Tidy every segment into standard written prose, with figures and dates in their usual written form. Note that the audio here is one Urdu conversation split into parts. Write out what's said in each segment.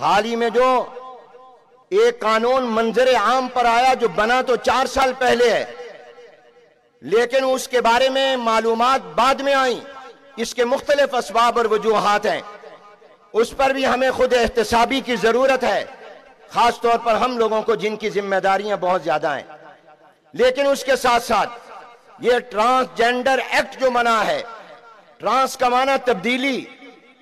حال ہی میں جو ایک قانون منظر عام پر آیا جو بنا تو 4 سال پہلے ہے، لیکن اس کے بارے میں معلومات بعد میں آئیں، اس کے مختلف اسباب اور وجوہات ہیں، اس پر بھی ہمیں خود احتسابی کی ضرورت ہے، خاص طور پر ہم لوگوں کو جن کی ذمہ داریاں بہت زیادہ ہیں۔ لیکن اس کے ساتھ ساتھ یہ ٹرانسجینڈر ایکٹ جو بنا ہے، ٹرانس کا معنی تبدیلی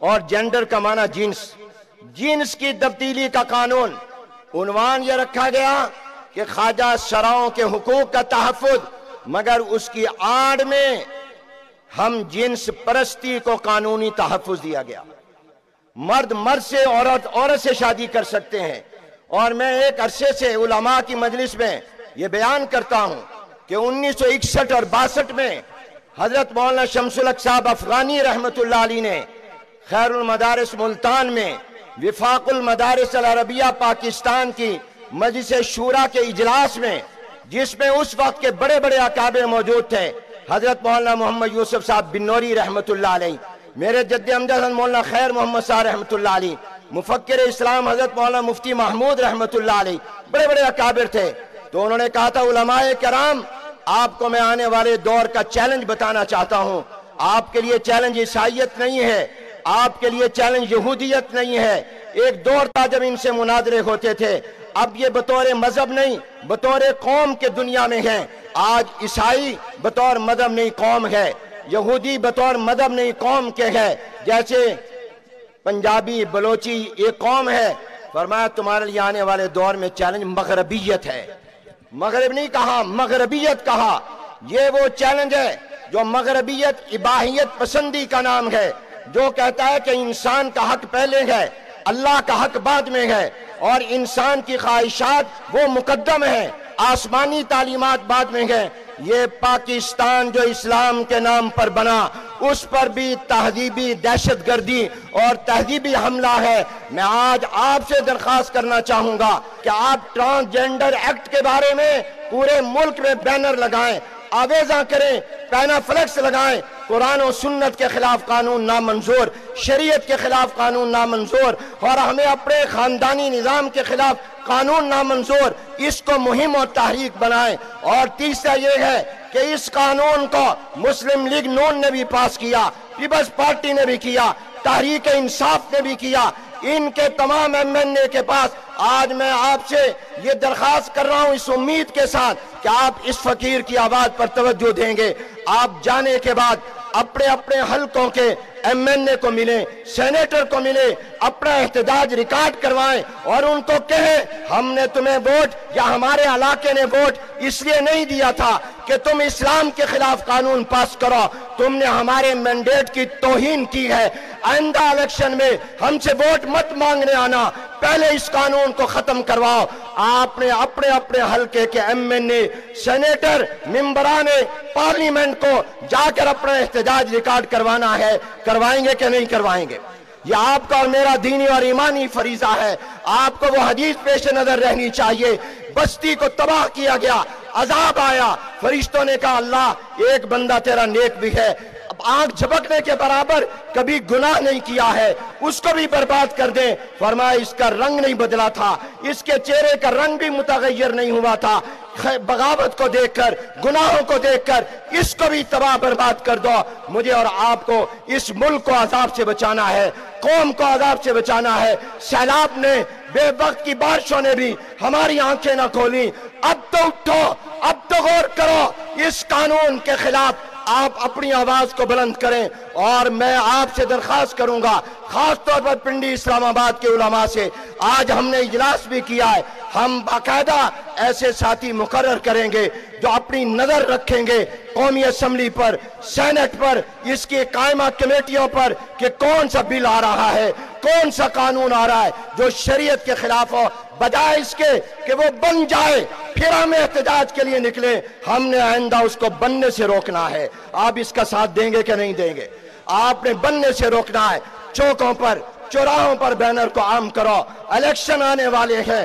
اور جینڈر کا معنی جنس کی تبدیلی کا قانون، عنوان یہ رکھا گیا کہ خواجہ سراؤں کے حقوق کا تحفظ، مگر اس کی آڑ میں ہم جنس پرستی کو قانونی تحفظ دیا گیا۔ مرد سے، عورت سے شادی کر سکتے ہیں، اور میں ایک عرصے سے علماء کی مجلس میں یہ بیان کرتا ہوں کہ 1961 اور 62 میں حضرت مولانا شمس الحق صاحب افغانی رحمت اللہ علیہ نے خیر المدارس ملتان میں وفاق المدارس العربیہ پاکستان کی مجلس شورا کے اجلاس میں، جس میں اس وقت کے بڑے بڑے اکابر موجود تھے، حضرت مولانا محمد یوسف صاحب بنوری رحمت اللہ علیہ، میرے جد امجد مولانا خیر محمد صاحب رحمت اللہ علیہ، مفکر اسلام حضرت مولانا مفتی محمود رحمت اللہ علیہ، بڑے بڑے اکابر تھے، تو انہوں نے کہا تھا علماء کرام آپ کو میں آنے والے دور کا چیلنج بتانا چاہتا ہوں، آپ کے لیے چیلنج عیسائیت نہیں ہے، آپ کے لیے چیلنج یہودیت نہیں ہے۔ ایک دور تھا جب ان سے مناظرے ہوتے تھے، اب یہ بطور مذہب نہیں بطور قوم کے دنیا میں ہیں۔ آج عیسائی بطور مذہب نہیں قوم ہے، یہودی بطور مذہب نہیں قوم کے ہے، جیسے پنجابی بلوچی ایک قوم ہے۔ فرمایا تمہارے لیے آنے والے دور میں چیلنج مغربیت ہے، مغرب نہیں کہا، مغربیت کہا۔ یہ وہ چیلنج ہے جو مغربیت اباحیت پسندی کا نام ہے، جو کہتا ہے کہ انسان کا حق پہلے ہے، اللہ کا حق بعد میں ہے، اور انسان کی خواہشات وہ مقدم ہیں، آسمانی تعلیمات بعد میں ہیں۔ یہ پاکستان جو اسلام کے نام پر بنا، اس پر بھی تہذیبی دہشت گردی اور تہذیبی حملہ ہے۔ میں آج آپ سے درخواست کرنا چاہوں گا کہ آپ ٹرانسجینڈر ایکٹ کے بارے میں پورے ملک میں بینر لگائیں، آویزاں کریں، پینا فلیکس لگائیں، قرآن و سنت کے خلاف قانون نامنظور، شریعت کے خلاف قانون نامنظور، اور ہمیں اپنے خاندانی نظام کے خلاف قانون نامنظور، اس کو مہم اور تحریک بنائیں۔ اور تیسرا یہ ہے کہ اس قانون کو مسلم لیگ نون نے بھی پاس کیا، پیپلز پارٹی نے بھی کیا، تحریک انصاف نے بھی کیا، ان کے تمام ایم این اے کے پاس۔ آج میں آپ سے یہ درخواست کر رہا ہوں اس امید کے ساتھ کہ آپ اس فقیر کی آواز پر توجہ دیں گے۔ آپ جانے کے بعد اپنے اپنے حلقوں کے ایم این اے کو ملیں، سینیٹر کو ملیں، اپنا احتجاج ریکارڈ کروائیں اور ان کو کہیں ہم نے تمہیں ووٹ یا ہمارے علاقے نے ووٹ اس لیے نہیں دیا تھا کہ تم اسلام کے خلاف قانون پاس کرو، تم نے ہمارے مینڈیٹ کی توہین کی ہے۔ آئندہ الیکشن میں ہم سے ووٹ مت مانگنے آنا، پہلے اس قانون کو ختم کرواؤ۔ آپ نے اپنے اپنے حلقے کے ایم این اے، سینیٹر، ممبران پارلیمنٹ کو جا کر اپنا احتجاج ریکارڈ کروانا ہے۔ کروائیں گے کہ نہیں کروائیں گے؟ یہ آپ کا اور میرا دینی اور ایمانی فریضہ ہے۔ آپ کو وہ حدیث پیش نظر رہنی چاہیے، بستی کو تباہ کیا گیا، عذاب آیا، فرشتوں نے کہا اللہ ایک بندہ تیرا نیک بھی ہے، اب آنکھ جھپکنے کے برابر کبھی گناہ نہیں کیا ہے، اس کو بھی برباد کر دیں۔ فرمایا اس کا رنگ نہیں بدلا تھا، اس کے چہرے کا رنگ بھی متغیر نہیں ہوا تھا، بغاوت کو دیکھ کر، گناہوں کو دیکھ کر اس کو بھی تباہ برباد کر دو۔ مجھے اور آپ کو اس ملک کو عذاب سے بچانا ہے، قوم کو عذاب سے بچانا ہے۔ سیلاب نے، بے وقت کی بارشوں نے بھی ہماری آنکھیں نہ کھولیں۔ اب تو اٹھو، اب تو غور کرو، اس قانون کے خلاف آپ اپنی آواز کو بلند کریں۔ اور میں آپ سے درخواست کروں گا، خاص طور پر پنڈی اسلام آباد کے علماء سے، آج ہم نے اجلاس بھی کیا ہے، ہم باقاعدہ ایسے ساتھی مقرر کریں گے جو اپنی نظر رکھیں گے قومی اسمبلی پر، سینٹ پر، اس کی قائمہ کمیٹیوں پر کہ کون سا بل آ رہا ہے، کون سا قانون آ رہا ہے جو شریعت کے خلاف ہو، بجائے اس کے کہ وہ بن جائے پھر ہم احتجاج کے لیے نکلیں۔ ہم نے آئندہ اس کو بننے سے روکنا ہے۔ آپ اس کا ساتھ دیں گے کہ نہیں دیں گے؟ آپ نے بننے سے روکنا ہے۔ چوکوں پر، چوراہوں پر بینر کو عام کرو، الیکشن آنے والے ہیں،